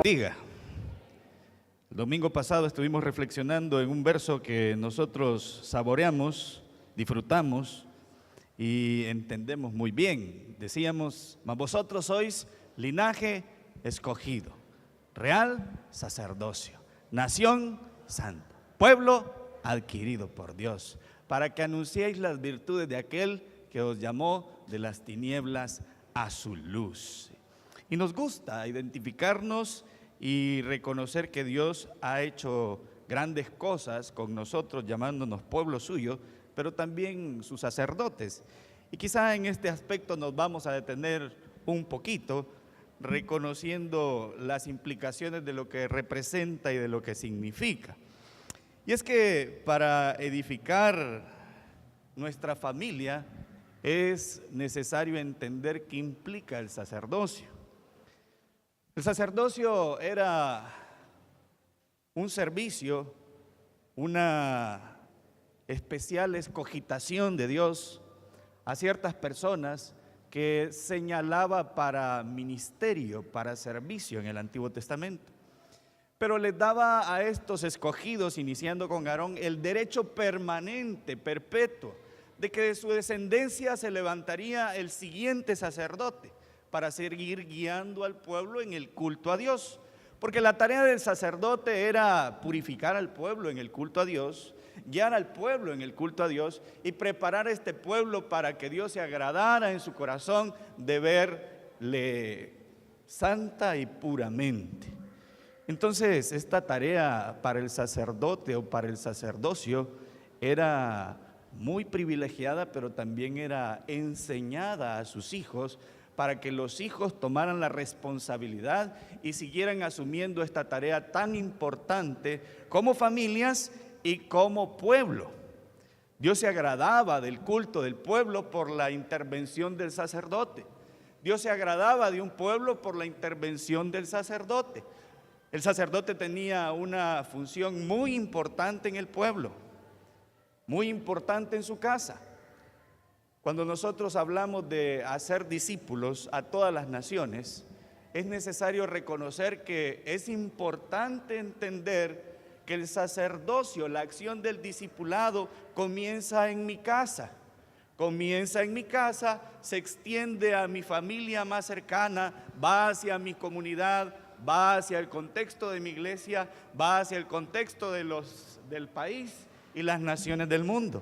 bendiga. El domingo pasado estuvimos reflexionando en un verso que nosotros saboreamos, disfrutamos y entendemos muy bien. Decíamos, mas vosotros sois linaje escogido, real sacerdocio, nación santa, pueblo adquirido por Dios, para que anunciéis las virtudes de aquel que os llamó de las tinieblas a su luz. Y nos gusta identificarnos y reconocer que Dios ha hecho grandes cosas con nosotros, llamándonos pueblo suyo, pero también sus sacerdotes. Y quizá en este aspecto nos vamos a detener un poquito, reconociendo las implicaciones de lo que representa y de lo que significa. Y es que para edificar nuestra familia es necesario entender qué implica el sacerdocio. El sacerdocio era un servicio, una especial escogitación de Dios a ciertas personas que señalaba para ministerio, para servicio en el Antiguo Testamento. Pero les daba a estos escogidos, iniciando con Aarón, el derecho permanente, perpetuo, de que de su descendencia se levantaría el siguiente sacerdote para seguir guiando al pueblo en el culto a Dios. Porque la tarea del sacerdote era purificar al pueblo en el culto a Dios, guiar al pueblo en el culto a Dios y preparar a este pueblo para que Dios se agradara en su corazón de verle santa y puramente. Entonces, esta tarea para el sacerdote o para el sacerdocio era muy privilegiada, pero también era enseñada a sus hijos para que los hijos tomaran la responsabilidad y siguieran asumiendo esta tarea tan importante como familias y como pueblo. Dios se agradaba del culto del pueblo por la intervención del sacerdote. Dios se agradaba de un pueblo por la intervención del sacerdote. El sacerdote tenía una función muy importante en el pueblo, muy importante en su casa. Cuando nosotros hablamos de hacer discípulos a todas las naciones, es necesario reconocer que es importante entender que el sacerdocio, la acción del discipulado, comienza en mi casa. Comienza en mi casa, se extiende a mi familia más cercana, va hacia mi comunidad, va hacia el contexto de mi iglesia, va hacia el contexto del país y las naciones del mundo.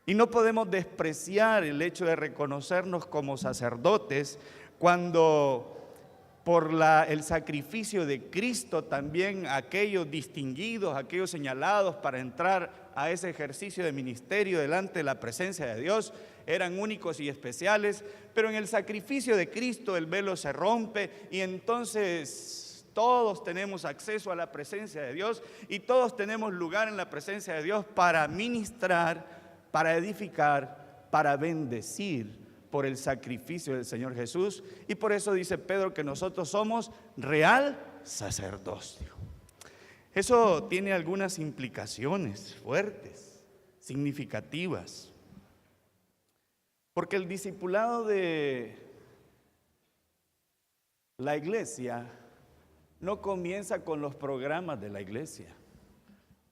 Y no podemos despreciar el hecho de reconocernos como sacerdotes cuando por el sacrificio de Cristo también aquellos distinguidos, aquellos señalados para entrar a ese ejercicio de ministerio delante de la presencia de Dios eran únicos y especiales, pero en el sacrificio de Cristo el velo se rompe y entonces todos tenemos acceso a la presencia de Dios y todos tenemos lugar en la presencia de Dios para ministrar, para edificar, para bendecir por el sacrificio del Señor Jesús. Y por eso dice Pedro que nosotros somos real sacerdocio. Eso tiene algunas implicaciones fuertes, significativas. Porque el discipulado de la iglesia no comienza con los programas de la iglesia,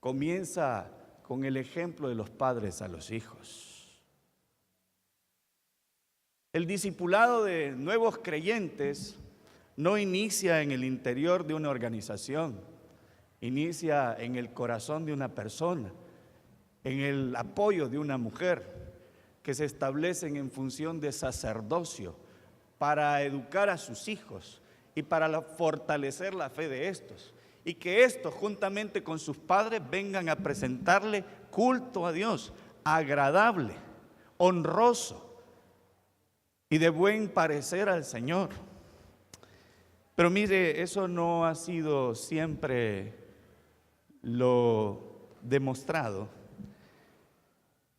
comienza con el ejemplo de los padres a los hijos. El discipulado de nuevos creyentes no inicia en el interior de una organización, inicia en el corazón de una persona, en el apoyo de una mujer, que se establecen en función de sacerdocio para educar a sus hijos y para fortalecer la fe de estos. Y que estos juntamente con sus padres vengan a presentarle culto a Dios, agradable, honroso y de buen parecer al Señor. Pero mire, eso no ha sido siempre lo demostrado.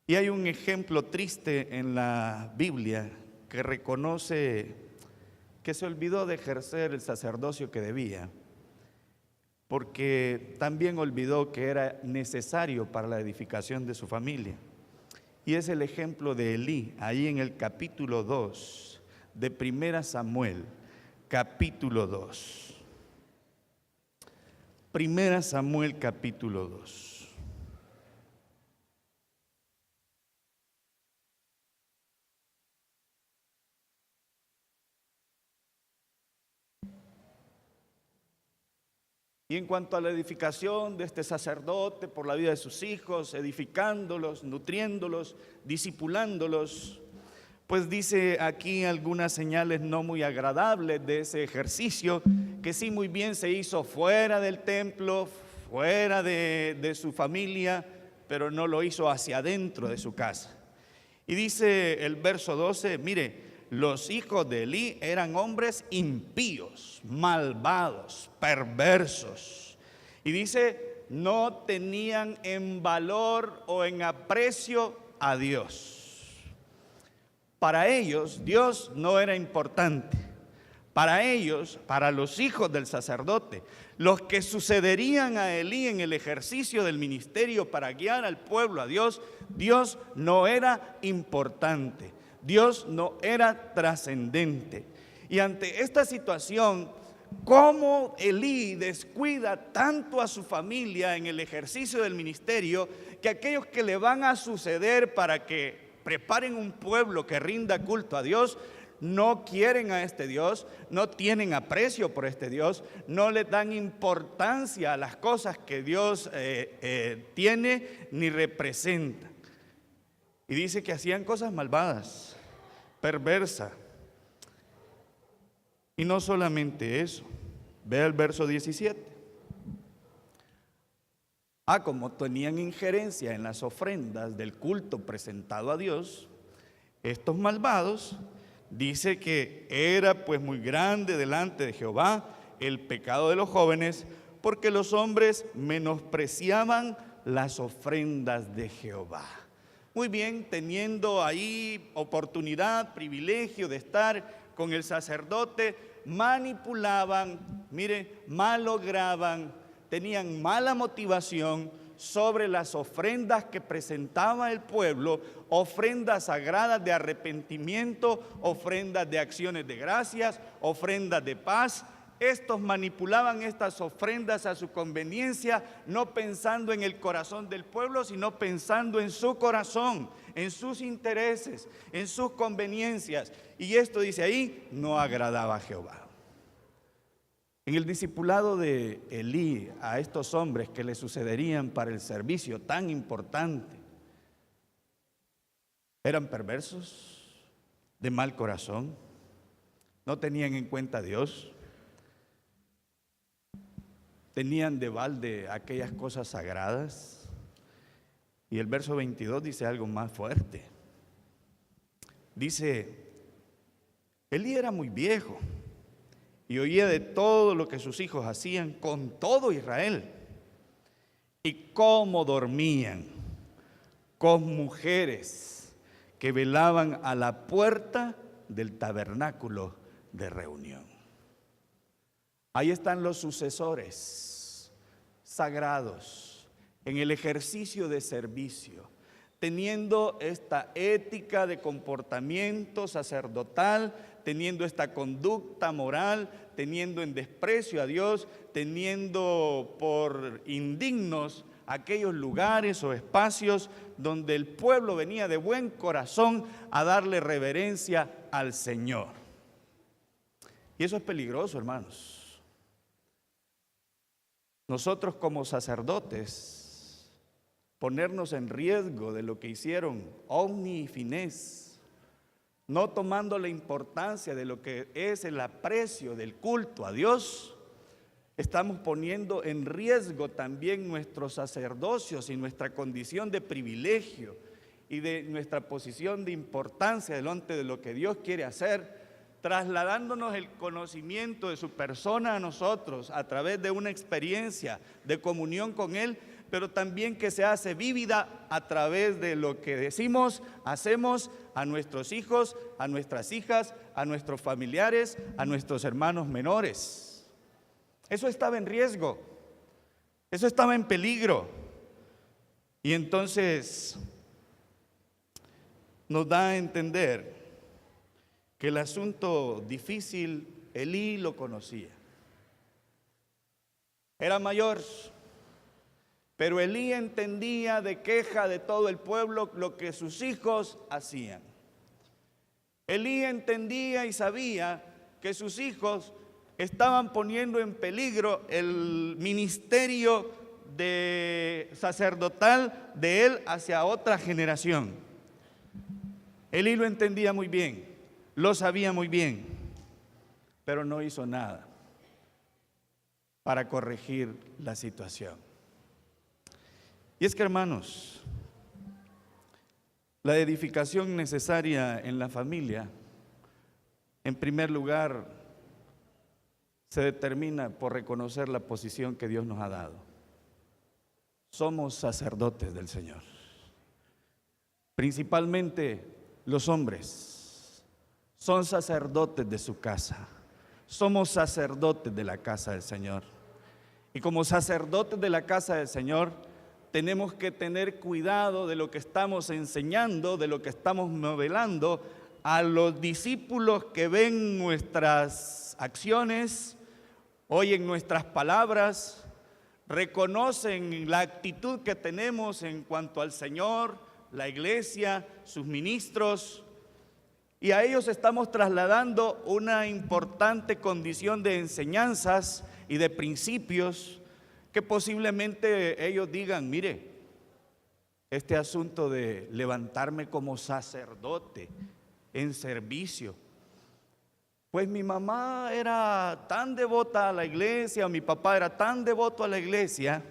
Y hay un ejemplo triste en la Biblia que reconoce que se olvidó de ejercer el sacerdocio que debía, porque también olvidó que era necesario para la edificación de su familia. Y es el ejemplo de Elí, ahí en el capítulo 2 de 1 Samuel, capítulo 2. Primera Samuel capítulo 2. Y en cuanto a la edificación de este sacerdote por la vida de sus hijos, edificándolos, nutriéndolos, discipulándolos, pues dice aquí algunas señales no muy agradables de ese ejercicio, que sí muy bien se hizo fuera del templo, fuera de su familia, pero no lo hizo hacia adentro de su casa. Y dice el verso 12, mire, los hijos de Elí eran hombres impíos, malvados, perversos. Y dice, no tenían en valor o en aprecio a Dios. Para ellos, Dios no era importante. Para ellos, para los hijos del sacerdote, los que sucederían a Elí en el ejercicio del ministerio para guiar al pueblo a Dios, Dios no era importante. Dios no era trascendente. Y ante esta situación, ¿cómo Elí descuida tanto a su familia en el ejercicio del ministerio, que aquellos que le van a suceder para que preparen un pueblo que rinda culto a Dios, no quieren a este Dios, no tienen aprecio por este Dios, no le dan importancia a las cosas que Dios tiene ni representa? Y dice que hacían cosas malvadas, perversas. Y no solamente eso, vea el verso 17. Como tenían injerencia en las ofrendas del culto presentado a Dios, estos malvados, dice que era pues muy grande delante de Jehová el pecado de los jóvenes, porque los hombres menospreciaban las ofrendas de Jehová. Muy bien, teniendo ahí oportunidad, privilegio de estar con el sacerdote, manipulaban, mire, malograban, tenían mala motivación sobre las ofrendas que presentaba el pueblo, ofrendas sagradas de arrepentimiento, ofrendas de acciones de gracias, ofrendas de paz. Estos manipulaban estas ofrendas a su conveniencia, no pensando en el corazón del pueblo, sino pensando en su corazón, en sus intereses, en sus conveniencias. Y esto, dice ahí, no agradaba a Jehová. En el discipulado de Elí a estos hombres que le sucederían para el servicio tan importante, eran perversos, de mal corazón, no tenían en cuenta a Dios, tenían de balde aquellas cosas sagradas. Y el verso 22 dice algo más fuerte. Dice, Elí era muy viejo y oía de todo lo que sus hijos hacían con todo Israel, y cómo dormían con mujeres que velaban a la puerta del tabernáculo de reunión. Ahí están los sucesores sagrados en el ejercicio de servicio, teniendo esta ética de comportamiento sacerdotal, teniendo esta conducta moral, teniendo en desprecio a Dios, teniendo por indignos aquellos lugares o espacios donde el pueblo venía de buen corazón a darle reverencia al Señor. Y eso es peligroso, hermanos. Nosotros como sacerdotes, ponernos en riesgo de lo que hicieron Ovni y Finés, no tomando la importancia de lo que es el aprecio del culto a Dios, estamos poniendo en riesgo también nuestros sacerdocios y nuestra condición de privilegio y de nuestra posición de importancia delante de lo que Dios quiere hacer, trasladándonos el conocimiento de su persona a nosotros a través de una experiencia de comunión con Él, pero también que se hace vívida a través de lo que decimos, hacemos a nuestros hijos, a nuestras hijas, a nuestros familiares, a nuestros hermanos menores. Eso estaba en riesgo, eso estaba en peligro. Y entonces nos da a entender que el asunto difícil, Elí lo conocía. era mayor. Pero Elí entendía de queja de todo el pueblo lo que sus hijos hacían. Elí entendía y sabía que sus hijos estaban poniendo en peligro el ministerio sacerdotal de él hacia otra generación. Elí lo entendía muy bien, lo sabía muy bien, pero no hizo nada para corregir la situación. Y es que, hermanos, la edificación necesaria en la familia, en primer lugar, se determina por reconocer la posición que Dios nos ha dado. Somos sacerdotes del Señor. Principalmente los hombres son sacerdotes de su casa. Somos sacerdotes de la casa del Señor. Y como sacerdotes de la casa del Señor, tenemos que tener cuidado de lo que estamos enseñando, de lo que estamos modelando a los discípulos que ven nuestras acciones, oyen nuestras palabras, reconocen la actitud que tenemos en cuanto al Señor, la iglesia, sus ministros, y a ellos estamos trasladando una importante condición de enseñanzas y de principios que posiblemente ellos digan: mire, este asunto de levantarme como sacerdote en servicio, pues mi mamá era tan devota a la iglesia, o mi papá era tan devoto a la iglesia,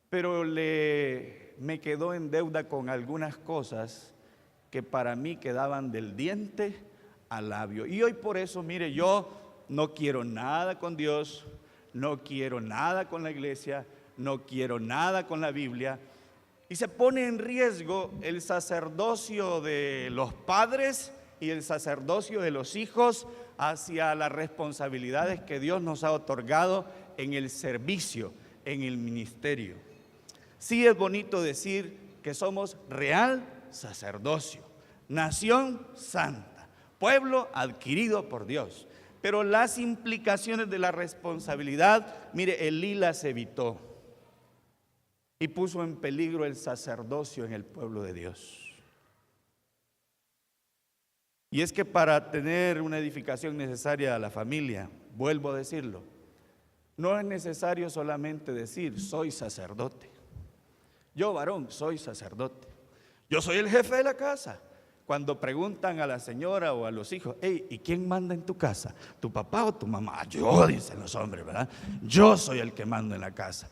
pero me quedó en deuda con algunas cosas que para mí quedaban del diente al labio. Y hoy por eso, mire, yo no quiero nada con Dios, no quiero nada con la iglesia, no quiero nada con la Biblia. Y se pone en riesgo el sacerdocio de los padres y el sacerdocio de los hijos hacia las responsabilidades que Dios nos ha otorgado en el servicio, en el ministerio. Sí es bonito decir que somos real sacerdocio, nación santa, pueblo adquirido por Dios. Pero las implicaciones de la responsabilidad, mire, Elí las evitó y puso en peligro el sacerdocio en el pueblo de Dios. Y es que para tener una edificación necesaria a la familia, vuelvo a decirlo, no es necesario solamente decir: soy sacerdote. Yo, varón, soy sacerdote. Yo soy el jefe de la casa. Cuando preguntan a la señora o a los hijos: hey, ¿y quién manda en tu casa? ¿Tu papá o tu mamá? Yo, dicen los hombres, ¿verdad? Yo soy el que mando en la casa.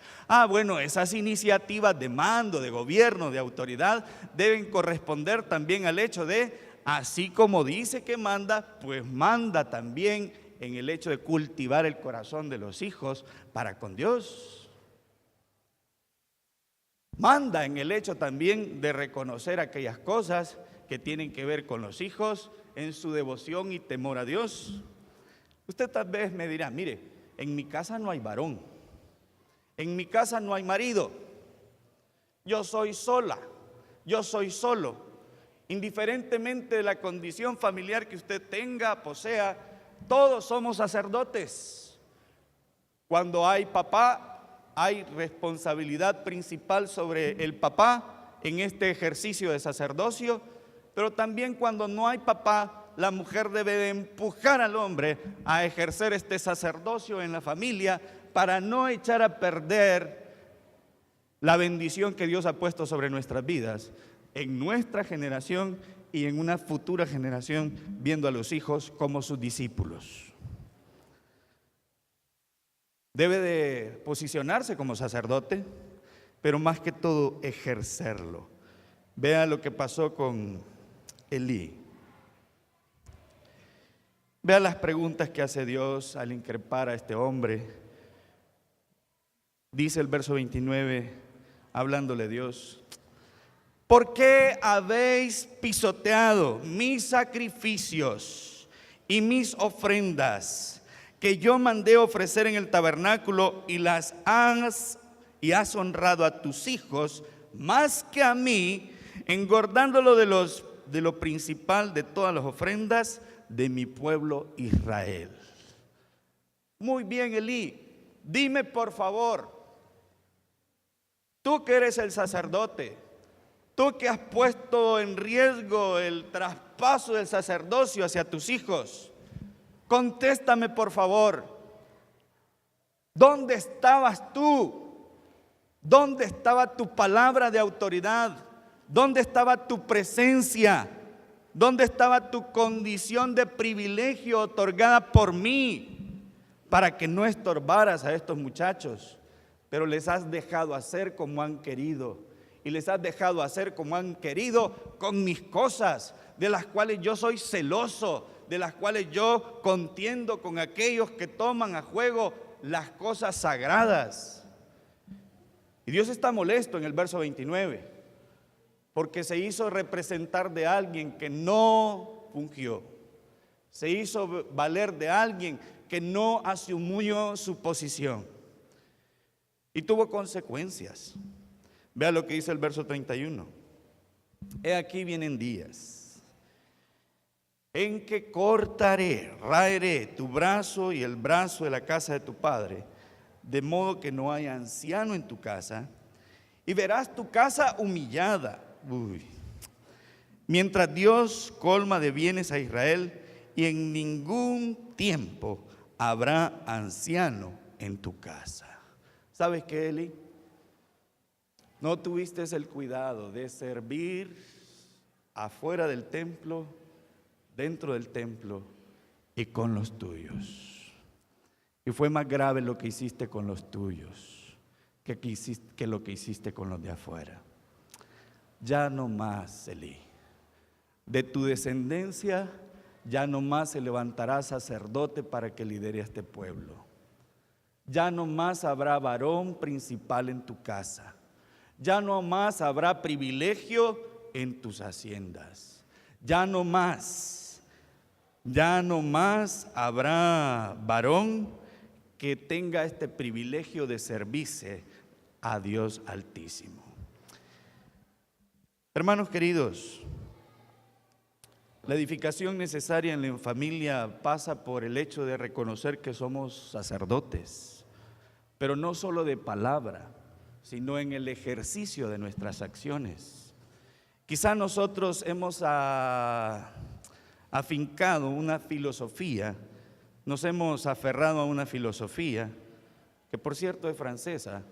Bueno, esas iniciativas de mando, de gobierno, de autoridad, deben corresponder también al hecho de, así como dice que manda, pues manda también en el hecho de cultivar el corazón de los hijos para con Dios. Manda en el hecho también de reconocer aquellas cosas que tienen que ver con los hijos en su devoción y temor a Dios. Usted tal vez me dirá: mire, en mi casa no hay varón, en mi casa no hay marido, yo soy sola, yo soy solo. Indiferentemente de la condición familiar que usted tenga, posea, todos somos sacerdotes. Cuando hay papá, hay responsabilidad principal sobre el papá en este ejercicio de sacerdocio, pero también cuando no hay papá, la mujer debe de empujar al hombre a ejercer este sacerdocio en la familia para no echar a perder la bendición que Dios ha puesto sobre nuestras vidas, en nuestra generación y en una futura generación, viendo a los hijos como sus discípulos. Debe de posicionarse como sacerdote, pero más que todo ejercerlo. Vea lo que pasó con Elí. Vea las preguntas que hace Dios al increpar a este hombre. Dice el verso 29, hablándole Dios: ¿por qué habéis pisoteado mis sacrificios y mis ofrendas que yo mandé ofrecer en el tabernáculo, y has honrado a tus hijos más que a mí, engordándolo de lo principal de todas las ofrendas de mi pueblo Israel? Muy bien, Elí, dime por favor, tú que eres el sacerdote, tú que has puesto en riesgo el traspaso del sacerdocio hacia tus hijos, contéstame por favor, ¿dónde estabas tú? ¿Dónde estaba tu palabra de autoridad? ¿Dónde estaba tu presencia? ¿Dónde estaba tu condición de privilegio otorgada por mí para que no estorbaras a estos muchachos? Pero les has dejado hacer como han querido, y les has dejado hacer como han querido con mis cosas, de las cuales yo soy celoso, de las cuales yo contiendo con aquellos que toman a juego las cosas sagradas. Y Dios está molesto en el verso 29. Porque se hizo representar de alguien que no fungió. Se hizo valer de alguien que no asumió su posición. Y tuvo consecuencias. Vea lo que dice el verso 31. He aquí vienen días en que cortaré, raeré tu brazo y el brazo de la casa de tu padre, de modo que no haya anciano en tu casa, y verás tu casa humillada. Mientras Dios colma de bienes a Israel, y en ningún tiempo habrá anciano en tu casa. ¿Sabes qué, Eli? No tuviste el cuidado de servir afuera del templo, dentro del templo y con los tuyos. Y fue más grave lo que hiciste con los tuyos que lo que hiciste con los de afuera. Ya no más, Elí. De tu descendencia ya no más se levantará sacerdote para que lidere a este pueblo. Ya no más habrá varón principal en tu casa. Ya no más habrá privilegio en tus haciendas. Ya no más habrá varón que tenga este privilegio de servirse a Dios Altísimo. Hermanos queridos, la edificación necesaria en la familia pasa por el hecho de reconocer que somos sacerdotes, pero no solo de palabra, sino en el ejercicio de nuestras acciones. Quizá nosotros hemos afincado una filosofía, nos hemos aferrado a una filosofía, que por cierto es francesa,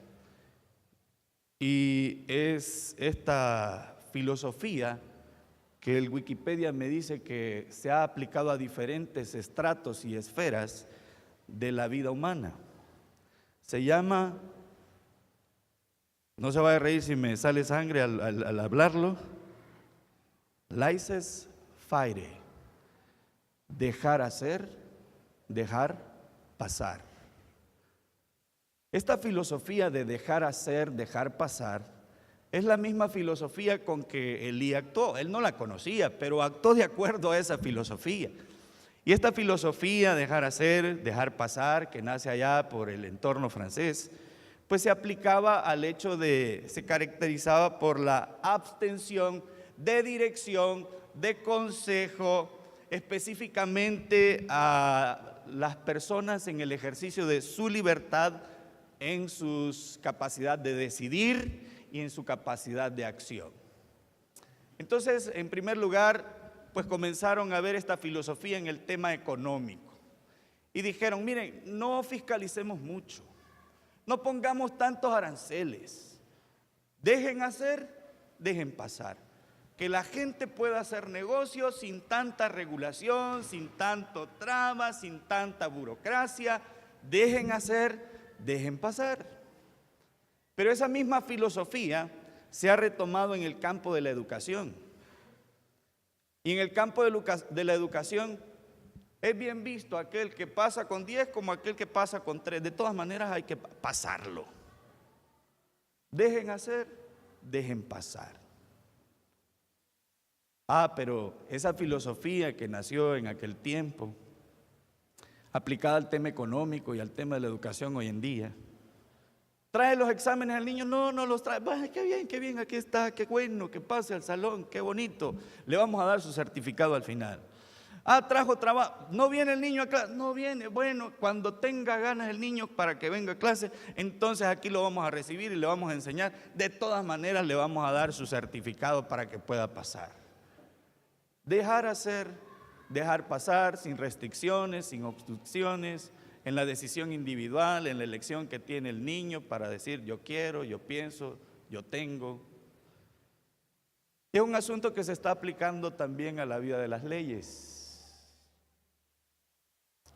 y es esta filosofía que el Wikipedia me dice que se ha aplicado a diferentes estratos y esferas de la vida humana. Se llama, no se vaya a reír si me sale sangre al hablarlo, laissez-faire, dejar hacer, dejar pasar. Esta filosofía de dejar hacer, dejar pasar, es la misma filosofía con que Elí actuó. Él no la conocía, pero actuó de acuerdo a esa filosofía. Y esta filosofía, dejar hacer, dejar pasar, que nace allá por el entorno francés, pues se aplicaba al hecho se caracterizaba por la abstención de dirección, de consejo, específicamente a las personas en el ejercicio de su libertad, en su capacidad de decidir y en su capacidad de acción. Entonces, en primer lugar, pues comenzaron a ver esta filosofía en el tema económico y dijeron, miren, no fiscalicemos mucho, no pongamos tantos aranceles, dejen hacer, dejen pasar, que la gente pueda hacer negocios sin tanta regulación, sin tanto traba, sin tanta burocracia, dejen hacer, dejen pasar. Pero esa misma filosofía se ha retomado en el campo de la educación. Y en el campo de la educación es bien visto aquel que pasa con 10 como aquel que pasa con 3. De todas maneras hay que pasarlo. Dejen hacer, dejen pasar. Pero esa filosofía que nació en aquel tiempo, aplicada al tema económico y al tema de la educación hoy en día, ¿trae los exámenes al niño? No, no los trae. Qué bien, aquí está, qué bueno, que pase al salón, qué bonito. Le vamos a dar su certificado al final. Ah, trajo trabajo. No viene el niño a clase. No viene. Bueno, cuando tenga ganas el niño para que venga a clase, entonces aquí lo vamos a recibir y le vamos a enseñar. De todas maneras le vamos a dar su certificado para que pueda pasar. Dejar hacer, dejar pasar sin restricciones, sin obstrucciones, en la decisión individual, en la elección que tiene el niño para decir yo quiero, yo pienso, yo tengo. Es un asunto que se está aplicando también a la vida de las leyes.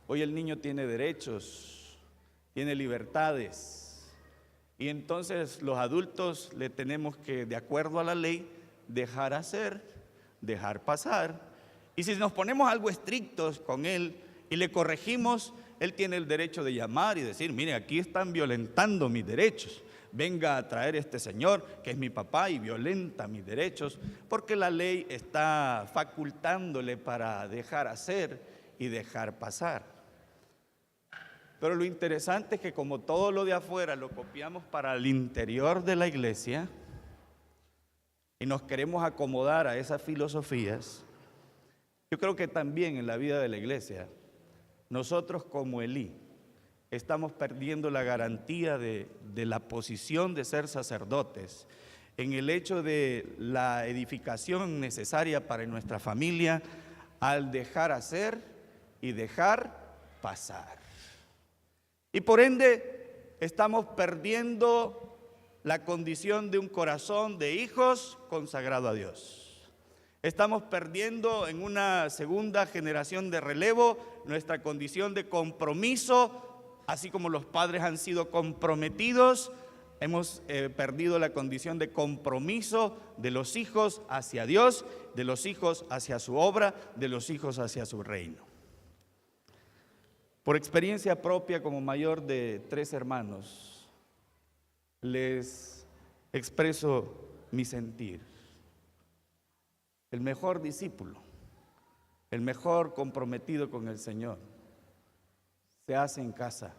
Hoy el niño tiene derechos, tiene libertades, y entonces los adultos le tenemos que, de acuerdo a la ley, dejar hacer, dejar pasar. Y si nos ponemos algo estrictos con él y le corregimos, él tiene el derecho de llamar y decir, mire, aquí están violentando mis derechos. Venga a traer este señor que es mi papá y violenta mis derechos, porque la ley está facultándole para dejar hacer y dejar pasar. Pero lo interesante es que como todo lo de afuera lo copiamos para el interior de la iglesia y nos queremos acomodar a esas filosofías, yo creo que también en la vida de la iglesia, nosotros como Elí, estamos perdiendo la garantía de la posición de ser sacerdotes, en el hecho de la edificación necesaria para nuestra familia, al dejar hacer y dejar pasar. Y por ende, estamos perdiendo la condición de un corazón de hijos consagrado a Dios. Estamos perdiendo en una segunda generación de relevo nuestra condición de compromiso, así como los padres han sido comprometidos, hemos perdido la condición de compromiso de los hijos hacia Dios, de los hijos hacia su obra, de los hijos hacia su reino. Por experiencia propia como mayor de 3 hermanos, les expreso mi sentir. El mejor discípulo, el mejor comprometido con el Señor, se hace en casa,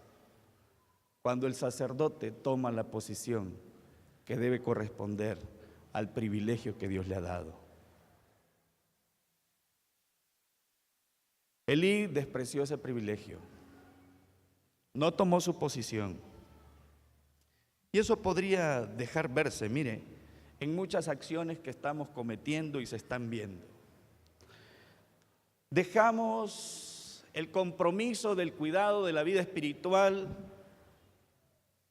cuando el sacerdote toma la posición que debe corresponder al privilegio que Dios le ha dado. Elí despreció ese privilegio, no tomó su posición. Y eso podría dejar verse, mire, en muchas acciones que estamos cometiendo y se están viendo. Dejamos el compromiso del cuidado de la vida espiritual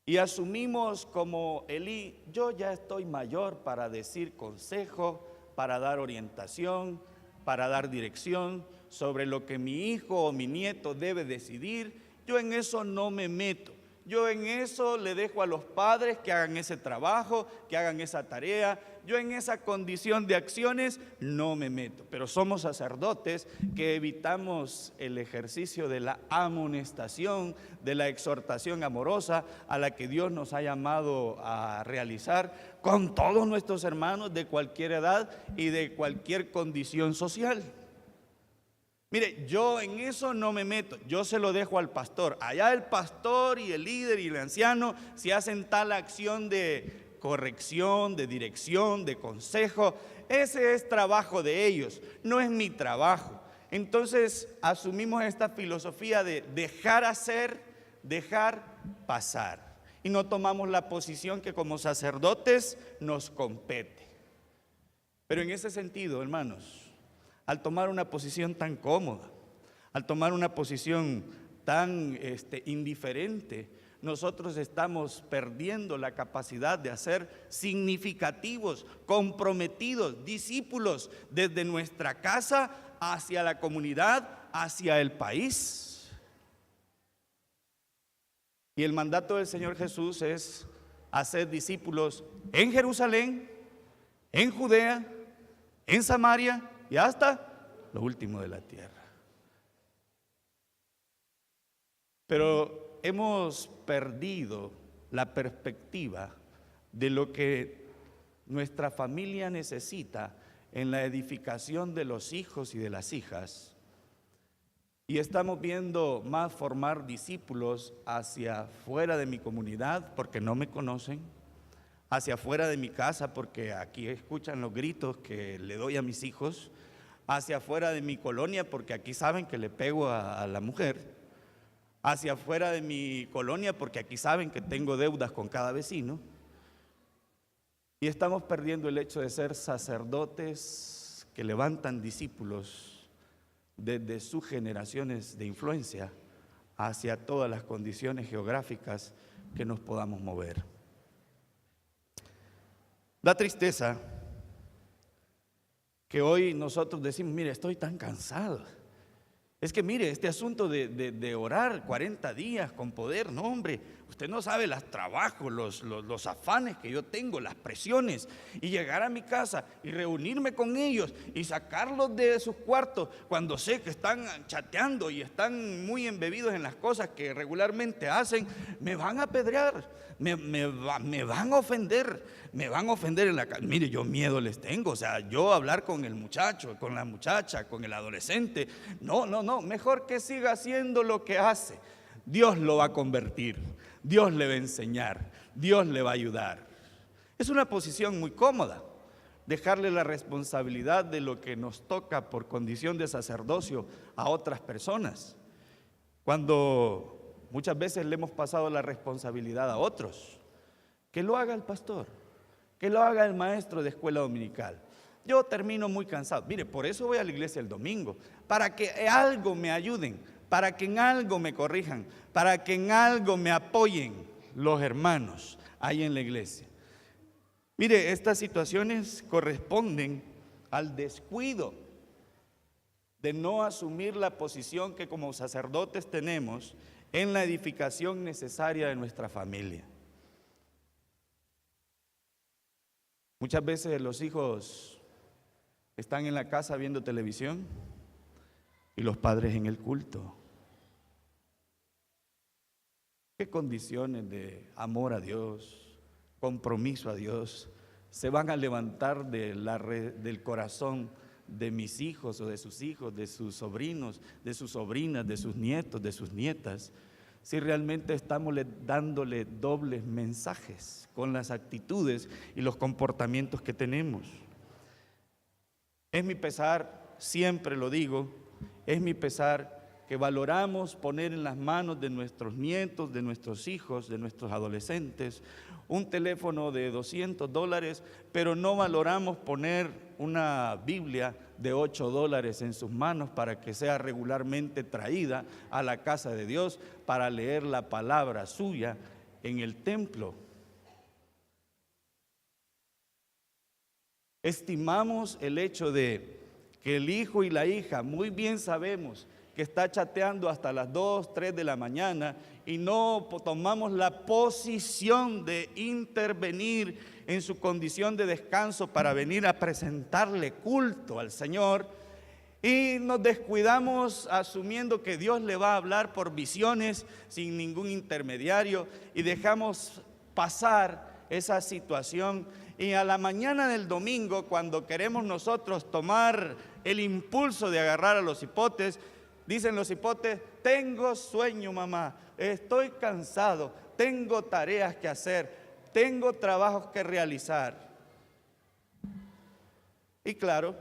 y asumimos como Elí, yo ya estoy mayor para decir consejo, para dar orientación, para dar dirección sobre lo que mi hijo o mi nieto debe decidir. Yo en eso no me meto. Yo en eso le dejo a los padres que hagan ese trabajo, que hagan esa tarea. Yo en esa condición de acciones no me meto. Pero somos sacerdotes que evitamos el ejercicio de la amonestación, de la exhortación amorosa a la que Dios nos ha llamado a realizar con todos nuestros hermanos de cualquier edad y de cualquier condición social. Mire, yo en eso no me meto, yo se lo dejo al pastor. Allá el pastor y el líder y el anciano, si hacen tal acción de corrección, de dirección, de consejo, ese es trabajo de ellos, no es mi trabajo. Entonces asumimos esta filosofía de dejar hacer, dejar pasar. Y no tomamos la posición que como sacerdotes nos compete. Pero en ese sentido, hermanos, al tomar una posición tan cómoda, al tomar una posición tan indiferente, nosotros estamos perdiendo la capacidad de hacer significativos, comprometidos, discípulos desde nuestra casa hacia la comunidad, hacia el país. Y el mandato del Señor Jesús es hacer discípulos en Jerusalén, en Judea, en Samaria y hasta lo último de la tierra. Pero hemos perdido la perspectiva de lo que nuestra familia necesita en la edificación de los hijos y de las hijas. Y estamos viendo más formar discípulos hacia fuera de mi comunidad porque no me conocen, hacia fuera de mi casa porque aquí escuchan los gritos que le doy a mis hijos, hacia afuera de mi colonia, porque aquí saben que le pego a la mujer, hacia afuera de mi colonia, porque aquí saben que tengo deudas con cada vecino, y estamos perdiendo el hecho de ser sacerdotes que levantan discípulos desde sus generaciones de influencia hacia todas las condiciones geográficas que nos podamos mover. Da tristeza que hoy nosotros decimos, mire, estoy tan cansado. Es que mire, este asunto de orar 40 días con poder, no hombre, usted no sabe los trabajos, los afanes que yo tengo, las presiones, y llegar a mi casa y reunirme con ellos y sacarlos de sus cuartos cuando sé que están chateando y están muy embebidos en las cosas que regularmente hacen, me van a apedrear, me van a ofender en la casa. Mire, yo miedo les tengo, o sea, yo hablar con el muchacho, con la muchacha, con el adolescente, no, mejor que siga haciendo lo que hace. Dios lo va a convertir, Dios le va a enseñar, Dios le va a ayudar. Es una posición muy cómoda, dejarle la responsabilidad de lo que nos toca por condición de sacerdocio a otras personas, cuando muchas veces le hemos pasado la responsabilidad a otros. Que lo haga el pastor, que lo haga el maestro de escuela dominical. Yo termino muy cansado. Mire, por eso voy a la iglesia el domingo, para que algo me ayuden, para que en algo me corrijan, para que en algo me apoyen los hermanos ahí en la iglesia. Mire, estas situaciones corresponden al descuido de no asumir la posición que como sacerdotes tenemos en la edificación necesaria de nuestra familia. Muchas veces los hijos están en la casa viendo televisión y los padres en el culto. ¿Qué condiciones de amor a Dios, compromiso a Dios se van a levantar del corazón de mis hijos o de sus hijos, de sus sobrinos, de sus sobrinas, de sus nietos, de sus nietas, si realmente estamos dándole dobles mensajes con las actitudes y los comportamientos que tenemos? Es mi pesar, siempre lo digo, es mi pesar que valoramos poner en las manos de nuestros nietos, de nuestros hijos, de nuestros adolescentes, un teléfono de $200, pero no valoramos poner una Biblia de $8 en sus manos para que sea regularmente traída a la casa de Dios para leer la palabra suya en el templo. Estimamos el hecho de que el hijo y la hija, muy bien sabemos que está chateando hasta las 2, 3 de la mañana y no tomamos la posición de intervenir en su condición de descanso para venir a presentarle culto al Señor, y nos descuidamos asumiendo que Dios le va a hablar por visiones sin ningún intermediario y dejamos pasar esa situación. Y a la mañana del domingo, cuando queremos nosotros tomar el impulso de agarrar a los hipotes, dicen los hipotes: tengo sueño, mamá, estoy cansado, tengo tareas que hacer, tengo trabajos que realizar. Y claro,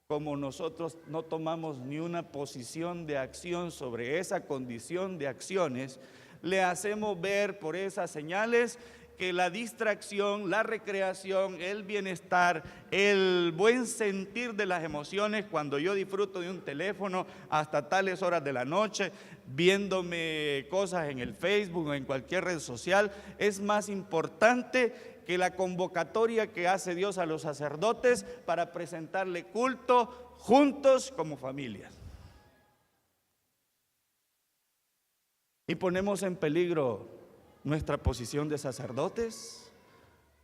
como nosotros no tomamos ni una posición de acción sobre esa condición de acciones, le hacemos ver por esas señales que la distracción, la recreación, el bienestar, el buen sentir de las emociones, cuando yo disfruto de un teléfono hasta tales horas de la noche, viéndome cosas en el Facebook o en cualquier red social, es más importante que la convocatoria que hace Dios a los sacerdotes para presentarle culto juntos como familias. Y ponemos en peligro nuestra posición de sacerdotes,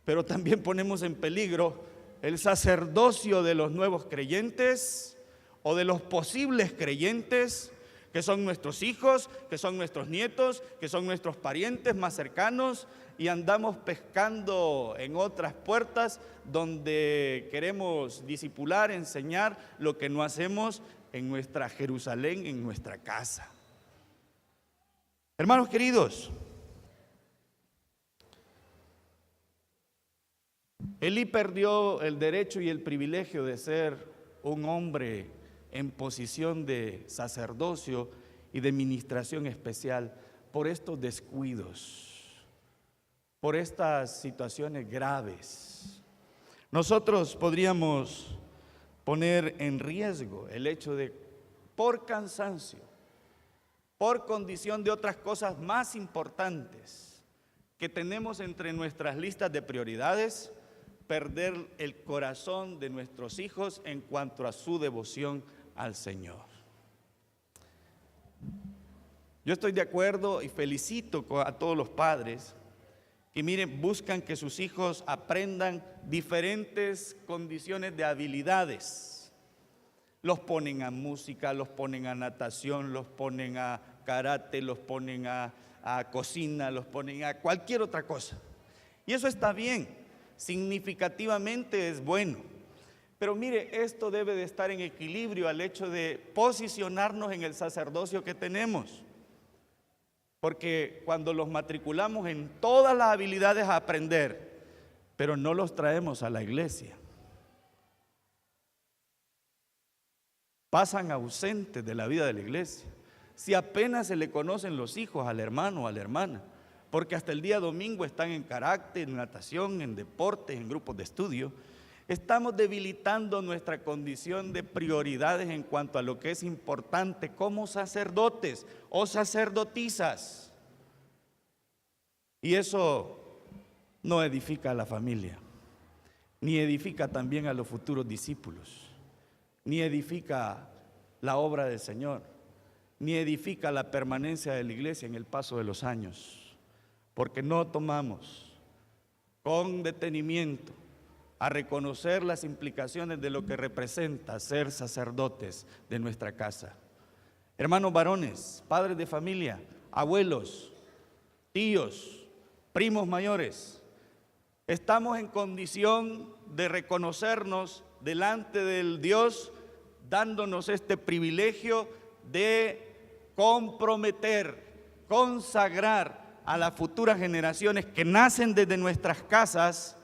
pero también ponemos en peligro el sacerdocio de los nuevos creyentes o de los posibles creyentes, que son nuestros hijos, que son nuestros nietos, que son nuestros parientes más cercanos, y andamos pescando en otras puertas donde queremos discipular, enseñar lo que no hacemos en nuestra Jerusalén, en nuestra casa. Hermanos queridos, Elí perdió el derecho y el privilegio de ser un hombre en posición de sacerdocio y de ministración especial por estos descuidos, por estas situaciones graves. Nosotros podríamos poner en riesgo el hecho de, por cansancio, por condición de otras cosas más importantes que tenemos entre nuestras listas de prioridades, perder el corazón de nuestros hijos en cuanto a su devoción al Señor. Yo estoy de acuerdo y felicito a todos los padres que, miren, buscan que sus hijos aprendan diferentes condiciones de habilidades. Los ponen a música, los ponen a natación, los ponen a karate, los ponen a cocina, los ponen a cualquier otra cosa. Y eso está bien, significativamente es bueno. Pero mire, esto debe de estar en equilibrio al hecho de posicionarnos en el sacerdocio que tenemos. Porque cuando los matriculamos en todas las habilidades a aprender, pero no los traemos a la iglesia, pasan ausentes de la vida de la iglesia. Si apenas se le conocen los hijos al hermano o a la hermana, porque hasta el día domingo están en carácter, en natación, en deportes, en grupos de estudio, estamos debilitando nuestra condición de prioridades en cuanto a lo que es importante como sacerdotes o sacerdotisas. Y eso no edifica a la familia, ni edifica también a los futuros discípulos, ni edifica la obra del Señor, ni edifica la permanencia de la iglesia en el paso de los años, porque no tomamos con detenimiento a reconocer las implicaciones de lo que representa ser sacerdotes de nuestra casa. Hermanos varones, padres de familia, abuelos, tíos, primos mayores, estamos en condición de reconocernos delante del Dios, dándonos este privilegio de comprometer, consagrar a las futuras generaciones que nacen desde nuestras casas,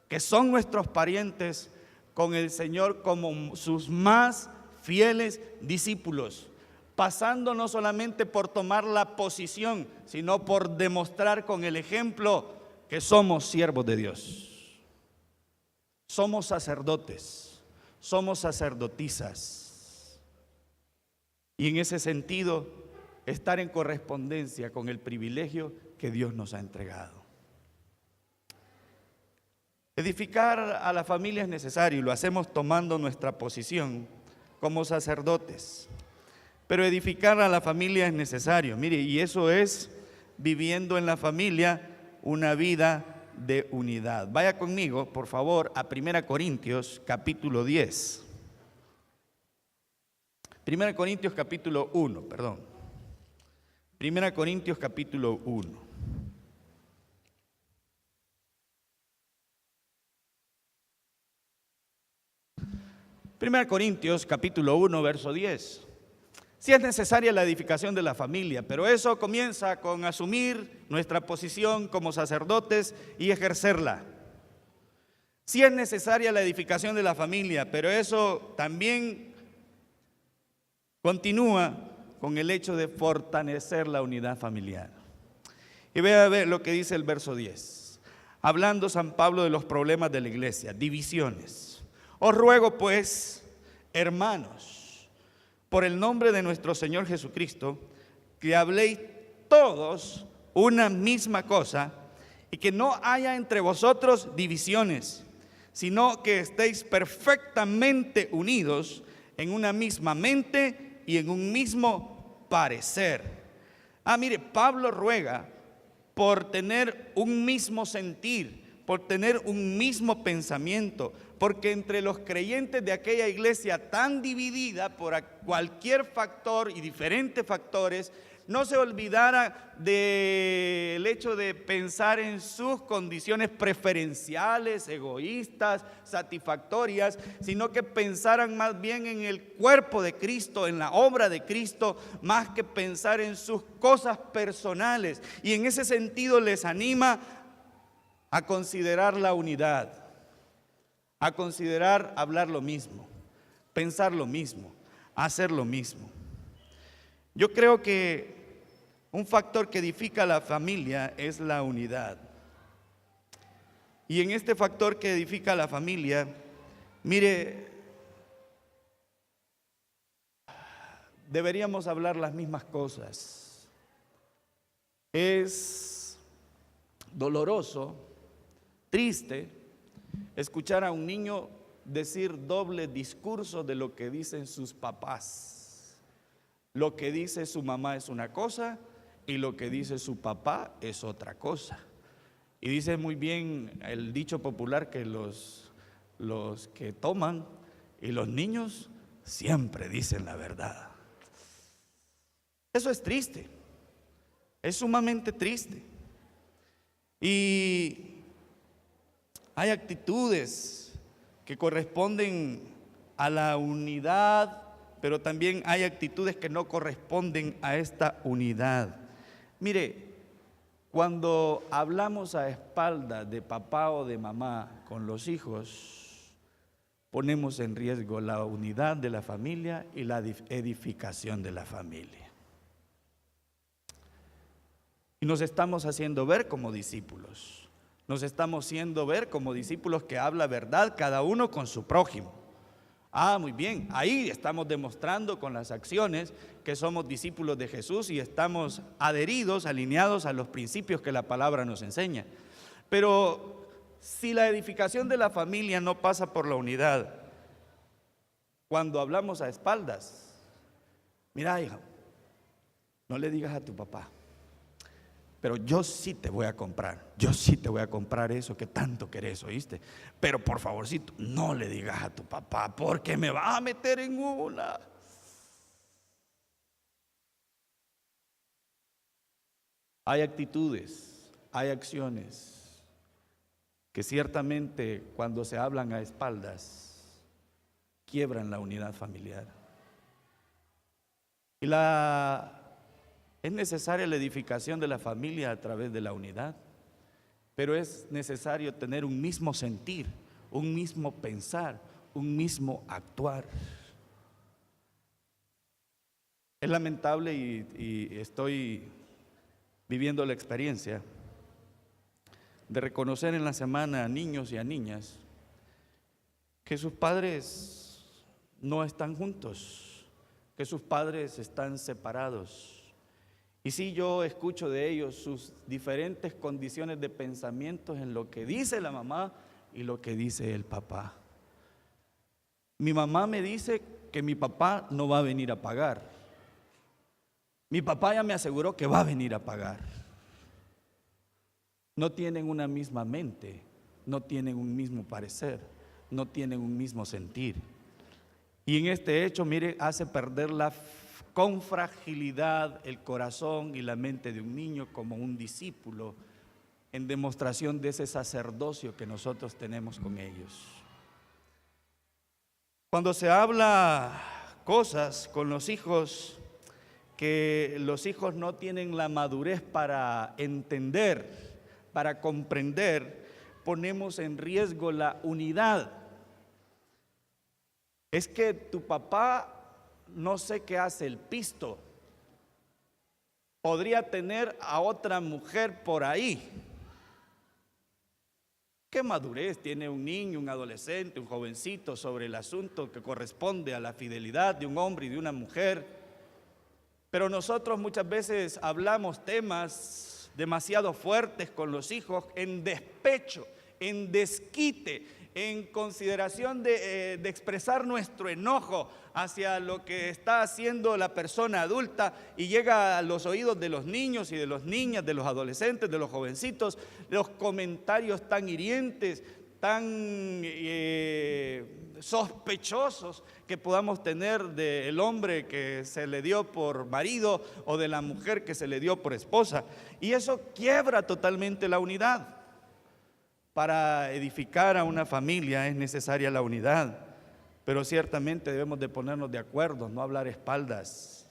que son nuestros parientes, con el Señor como sus más fieles discípulos, pasando no solamente por tomar la posición, sino por demostrar con el ejemplo que somos siervos de Dios. Somos sacerdotes, somos sacerdotisas. Y en ese sentido, estar en correspondencia con el privilegio que Dios nos ha entregado. Edificar a la familia es necesario y lo hacemos tomando nuestra posición como sacerdotes. Pero edificar a la familia es necesario, mire, y eso es viviendo en la familia una vida de unidad. Vaya conmigo, por favor, a 1 Corintios capítulo 10. 1 Corintios capítulo 1, perdón. 1 Corintios capítulo 1. 1 Corintios capítulo 1, verso 10. Sí es necesaria la edificación de la familia, pero eso comienza con asumir nuestra posición como sacerdotes y ejercerla. Sí es necesaria la edificación de la familia, pero eso también continúa con el hecho de fortalecer la unidad familiar. Y vea a ver lo que dice el verso 10. Hablando San Pablo de los problemas de la iglesia, divisiones. Os ruego pues, hermanos, por el nombre de nuestro Señor Jesucristo, que habléis todos una misma cosa y que no haya entre vosotros divisiones, sino que estéis perfectamente unidos en una misma mente y en un mismo parecer. Mire, Pablo ruega por tener un mismo sentir, por tener un mismo pensamiento, porque entre los creyentes de aquella iglesia tan dividida por cualquier factor y diferentes factores, no se olvidara del hecho de pensar en sus condiciones preferenciales, egoístas, satisfactorias, sino que pensaran más bien en el cuerpo de Cristo, en la obra de Cristo, más que pensar en sus cosas personales. Y en ese sentido les anima a considerar la unidad, a considerar hablar lo mismo. pensar lo mismo, hacer lo mismo. Yo creo que un factor que edifica la familia es la unidad. Y en este factor que edifica la familia, mire, deberíamos hablar las mismas cosas. Es doloroso, triste, escuchar a un niño decir doble discurso de lo que dicen sus papás. Lo que dice su mamá es una cosa y lo que dice su papá es otra cosa. Y dice muy bien el dicho popular que los que toman y los niños siempre dicen la verdad. Eso es triste, es sumamente triste. Y hay actitudes que corresponden a la unidad, pero también hay actitudes que no corresponden a esta unidad. Mire, cuando hablamos a espaldas de papá o de mamá con los hijos, ponemos en riesgo la unidad de la familia y la edificación de la familia. Y nos estamos haciendo ver como discípulos. Nos estamos haciendo ver como discípulos que habla verdad cada uno con su prójimo. Muy bien, ahí estamos demostrando con las acciones que somos discípulos de Jesús y estamos adheridos, alineados a los principios que la palabra nos enseña. Pero si la edificación de la familia no pasa por la unidad, cuando hablamos a espaldas, mira, hija, no le digas a tu papá, pero yo sí te voy a comprar, yo sí te voy a comprar eso que tanto querés, ¿oíste? Pero por favorcito, no le digas a tu papá porque me va a meter en una. Hay actitudes, hay acciones que ciertamente cuando se hablan a espaldas quiebran la unidad familiar. Y es necesaria la edificación de la familia a través de la unidad, pero es necesario tener un mismo sentir, un mismo pensar, un mismo actuar. Es lamentable y estoy viviendo la experiencia de reconocer en la semana a niños y a niñas que sus padres no están juntos, que sus padres están separados. Y sí, yo escucho de ellos sus diferentes condiciones de pensamientos en lo que dice la mamá y lo que dice el papá. Mi mamá me dice que mi papá no va a venir a pagar. Mi papá ya me aseguró que va a venir a pagar. No tienen una misma mente, no tienen un mismo parecer, no tienen un mismo sentir. Y en este hecho, mire, hace perder con fragilidad el corazón y la mente de un niño como un discípulo en demostración de ese sacerdocio que nosotros tenemos con ellos. Cuando se habla cosas con los hijos, que los hijos no tienen la madurez para entender, para comprender, ponemos en riesgo la unidad. Es que tu papá no sé qué hace el pisto, podría tener a otra mujer por ahí. ¿Qué madurez tiene un niño, un adolescente, un jovencito sobre el asunto que corresponde a la fidelidad de un hombre y de una mujer? Pero nosotros muchas veces hablamos temas demasiado fuertes con los hijos en despecho, en desquite, en consideración de expresar nuestro enojo hacia lo que está haciendo la persona adulta, y llega a los oídos de los niños y de las niñas, de los adolescentes, de los jovencitos, los comentarios tan hirientes, tan sospechosos que podamos tener del hombre que se le dio por marido o de la mujer que se le dio por esposa, y eso quiebra totalmente la unidad. Para edificar a una familia es necesaria la unidad, pero ciertamente debemos de ponernos de acuerdo, no hablar espaldas,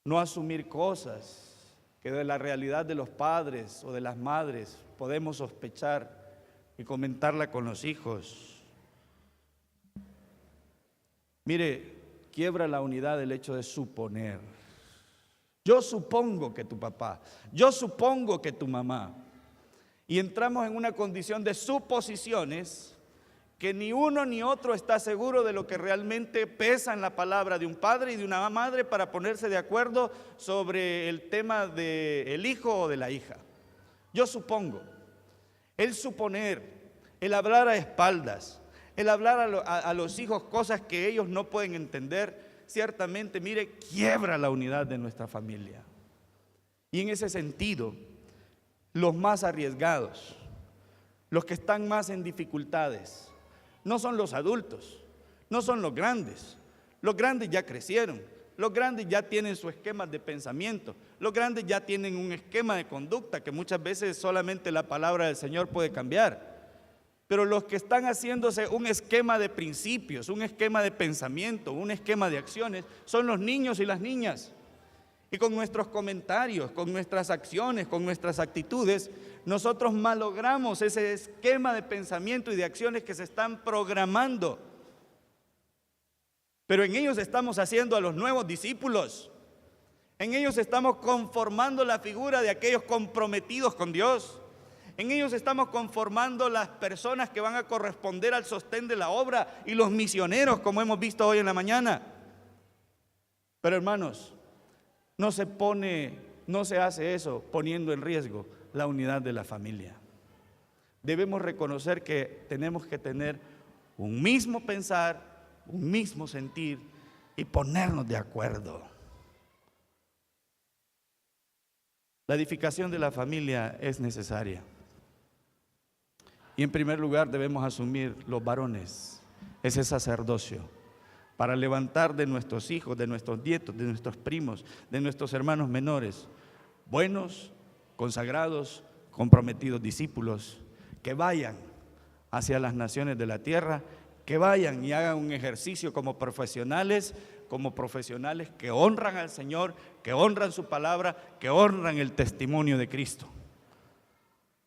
no asumir cosas que de la realidad de los padres o de las madres podemos sospechar y comentarla con los hijos. Mire, quiebra la unidad el hecho de suponer. Yo supongo que tu papá, yo supongo que tu mamá. Y entramos en una condición de suposiciones que ni uno ni otro está seguro de lo que realmente pesa en la palabra de un padre y de una madre para ponerse de acuerdo sobre el tema del hijo o de la hija. Yo supongo. El suponer, el hablar a espaldas, el hablar a los hijos cosas que ellos no pueden entender, ciertamente, mire, quiebra la unidad de nuestra familia. Y en ese sentido, los más arriesgados, los que están más en dificultades, no son los adultos, no son los grandes. Los grandes ya crecieron, los grandes ya tienen su esquema de pensamiento, los grandes ya tienen un esquema de conducta que muchas veces solamente la palabra del Señor puede cambiar. Pero los que están haciéndose un esquema de principios, un esquema de pensamiento, un esquema de acciones, son los niños y las niñas. Y con nuestros comentarios, con nuestras acciones, con nuestras actitudes, nosotros malogramos ese esquema de pensamiento y de acciones que se están programando. Pero en ellos estamos haciendo a los nuevos discípulos. En ellos estamos conformando la figura de aquellos comprometidos con Dios. En ellos estamos conformando las personas que van a corresponder al sostén de la obra y los misioneros, como hemos visto hoy en la mañana. Pero hermanos, no se hace eso poniendo en riesgo la unidad de la familia. Debemos reconocer que tenemos que tener un mismo pensar, un mismo sentir y ponernos de acuerdo. La edificación de la familia es necesaria. Y en primer lugar debemos asumir los varones ese sacerdocio para levantar de nuestros hijos, de nuestros nietos, de nuestros primos, de nuestros hermanos menores, buenos, consagrados, comprometidos discípulos, que vayan hacia las naciones de la tierra, que vayan y hagan un ejercicio como profesionales que honran al Señor, que honran su palabra, que honran el testimonio de Cristo.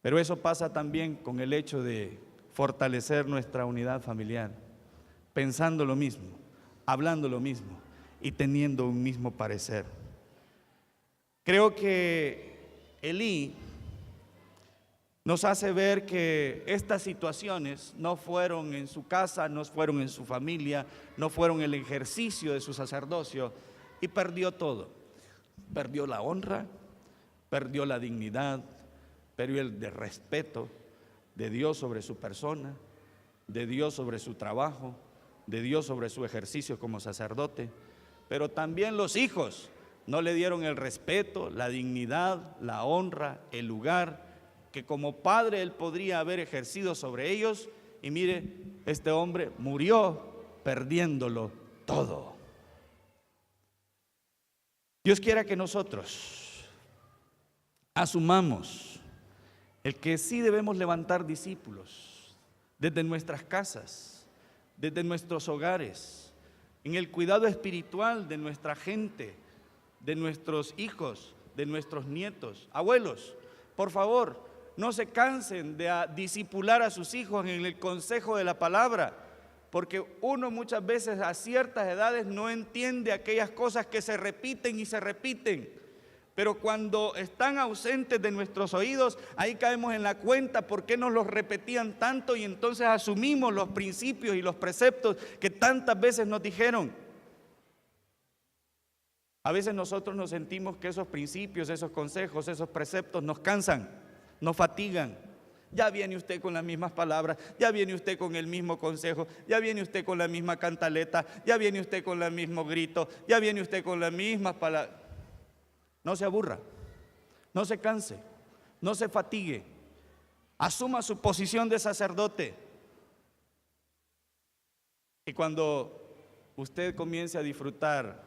Pero eso pasa también con el hecho de fortalecer nuestra unidad familiar, pensando lo mismo, hablando lo mismo y teniendo un mismo parecer. Creo que Elí nos hace ver que estas situaciones no fueron en su casa, no fueron en su familia, no fueron el ejercicio de su sacerdocio, y perdió todo. Perdió la honra, perdió la dignidad, perdió el de respeto de Dios sobre su persona, de Dios sobre su trabajo, de Dios sobre su ejercicio como sacerdote. Pero también los hijos no le dieron el respeto, la dignidad, la honra, el lugar que como padre él podría haber ejercido sobre ellos. Y mire, este hombre murió perdiéndolo todo. Dios quiera que nosotros asumamos el que sí debemos levantar discípulos desde nuestras casas, desde nuestros hogares, en el cuidado espiritual de nuestra gente, de nuestros hijos, de nuestros nietos. Abuelos, por favor, no se cansen de discipular a sus hijos en el consejo de la palabra, porque uno muchas veces a ciertas edades no entiende aquellas cosas que se repiten y se repiten. Pero cuando están ausentes de nuestros oídos, ahí caemos en la cuenta por qué nos los repetían tanto y entonces asumimos los principios y los preceptos que tantas veces nos dijeron. A veces nosotros nos sentimos que esos principios, esos consejos, esos preceptos nos cansan, nos fatigan. Ya viene usted con las mismas palabras, ya viene usted con el mismo consejo, ya viene usted con la misma cantaleta, ya viene usted con el mismo grito, ya viene usted con las mismas palabras. No se aburra, no se canse, no se fatigue, asuma su posición de sacerdote. Y cuando usted comience a disfrutar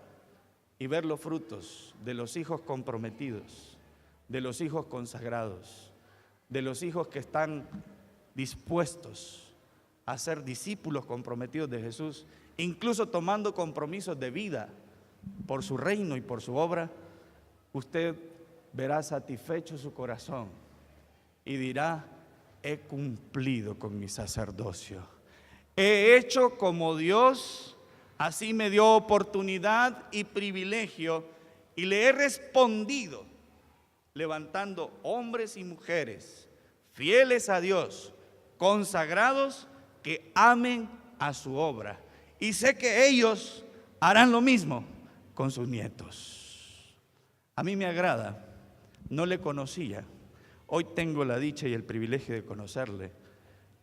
y ver los frutos de los hijos comprometidos, de los hijos consagrados, de los hijos que están dispuestos a ser discípulos comprometidos de Jesús, incluso tomando compromisos de vida por su reino y por su obra, usted verá satisfecho su corazón y dirá: he cumplido con mi sacerdocio, he hecho como Dios Así me dio oportunidad y privilegio y le he respondido levantando hombres y mujeres fieles a Dios, consagrados, que amen a su obra. Y sé que ellos harán lo mismo con sus nietos. A mí me agrada, no le conocía, hoy tengo la dicha y el privilegio de conocerle,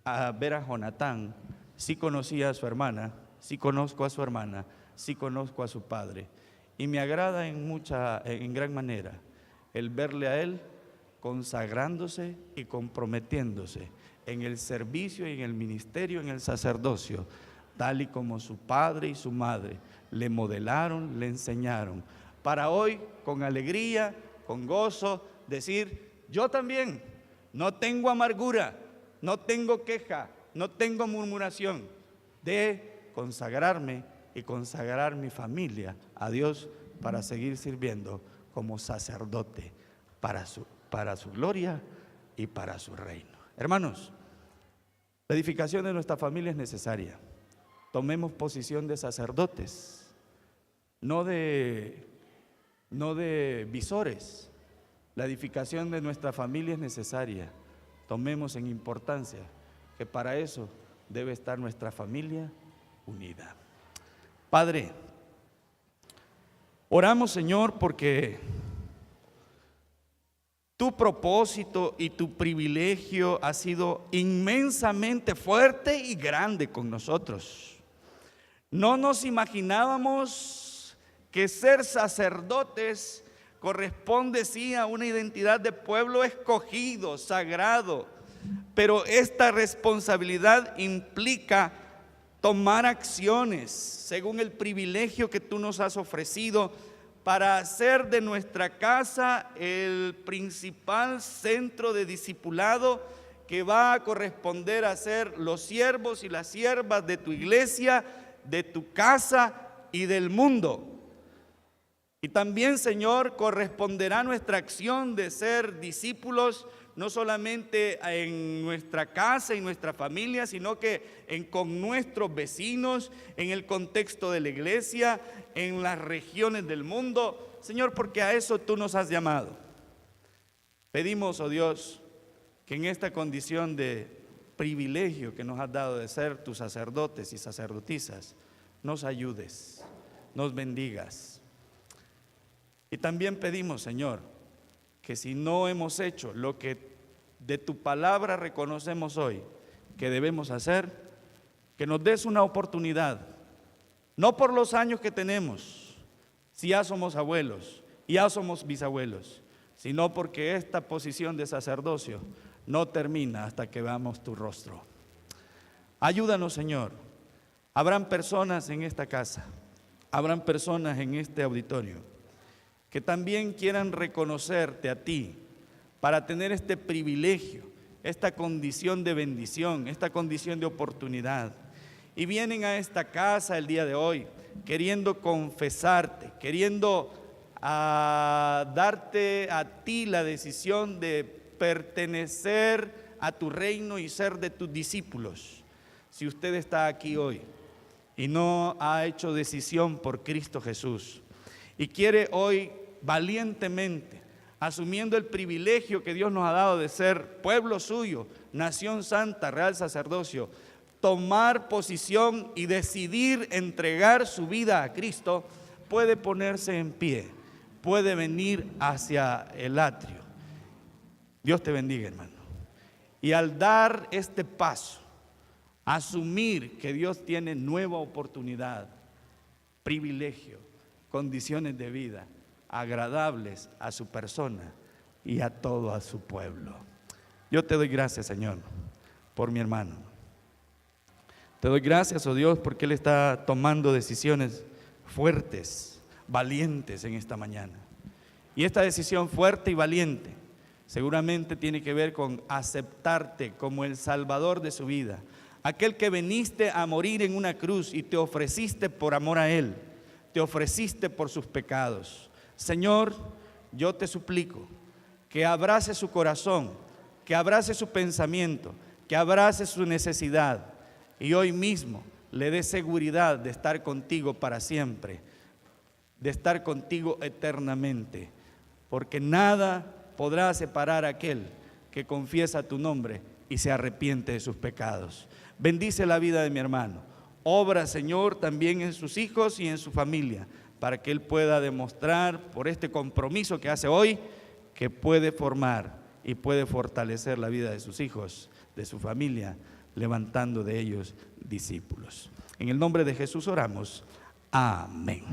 a ver a Jonatán. Sí conocía a su hermana, sí conozco a su hermana, sí conozco a su padre, y me agrada en gran manera el verle a él consagrándose y comprometiéndose en el servicio y en el ministerio, en el sacerdocio, tal y como su padre y su madre le modelaron, le enseñaron, para hoy con alegría, con gozo, decir: yo también no tengo amargura, no tengo queja, no tengo murmuración, de consagrarme y consagrar mi familia a Dios para seguir sirviendo como sacerdote para su gloria y para su reino. Hermanos, la edificación de nuestra familia es necesaria. Tomemos posición de sacerdotes, no de visores. La edificación de nuestra familia es necesaria. Tomemos en importancia que para eso debe estar nuestra familia unida. Padre, oramos, Señor, porque tu propósito y tu privilegio ha sido inmensamente fuerte y grande con nosotros. No nos imaginábamos que ser sacerdotes corresponde sí a una identidad de pueblo escogido, sagrado, pero esta responsabilidad implica tomar acciones según el privilegio que tú nos has ofrecido para hacer de nuestra casa el principal centro de discipulado que va a corresponder a ser los siervos y las siervas de tu iglesia, de tu casa y del mundo. Y también, Señor, corresponderá nuestra acción de ser discípulos no solamente en nuestra casa y nuestra familia, sino que con nuestros vecinos, en el contexto de la iglesia, en las regiones del mundo, Señor, porque a eso tú nos has llamado. Pedimos, oh Dios, que en esta condición de privilegio que nos has dado de ser tus sacerdotes y sacerdotisas, nos ayudes, nos bendigas. Y también pedimos, Señor, que si no hemos hecho lo que de tu palabra reconocemos hoy que debemos hacer, que nos des una oportunidad, no por los años que tenemos, si ya somos abuelos, ya somos bisabuelos, sino porque esta posición de sacerdocio no termina hasta que veamos tu rostro. Ayúdanos, Señor. Habrán personas en esta casa, habrán personas en este auditorio que también quieran reconocerte a ti para tener este privilegio, esta condición de bendición, esta condición de oportunidad. Y vienen a esta casa el día de hoy queriendo confesarte, queriendo darte a ti la decisión de pertenecer a tu reino y ser de tus discípulos. Si usted está aquí hoy y no ha hecho decisión por Cristo Jesús y quiere hoy valientemente, asumiendo el privilegio que Dios nos ha dado de ser pueblo suyo, nación santa, real sacerdocio, tomar posición y decidir entregar su vida a Cristo, puede ponerse en pie, puede venir hacia el atrio. Dios te bendiga, hermano. Y al dar este paso, asumir que Dios tiene nueva oportunidad, privilegio, condiciones de vida agradables a su persona y a todo a su pueblo. Yo te doy gracias, Señor, por mi hermano. Te doy gracias, oh Dios, porque Él está tomando decisiones fuertes, valientes en esta mañana. Y esta decisión fuerte y valiente seguramente tiene que ver con aceptarte como el Salvador de su vida, aquel que viniste a morir en una cruz y te ofreciste por amor a Él, te ofreciste por sus pecados. Señor, yo te suplico que abrace su corazón, que abrace su pensamiento, que abrace su necesidad y hoy mismo le dé seguridad de estar contigo para siempre, de estar contigo eternamente, porque nada podrá separar a aquel que confiesa tu nombre y se arrepiente de sus pecados. Bendice la vida de mi hermano. Obra, Señor, también en sus hijos y en su familia, para que él pueda demostrar por este compromiso que hace hoy, que puede formar y puede fortalecer la vida de sus hijos, de su familia, levantando de ellos discípulos. En el nombre de Jesús oramos. Amén.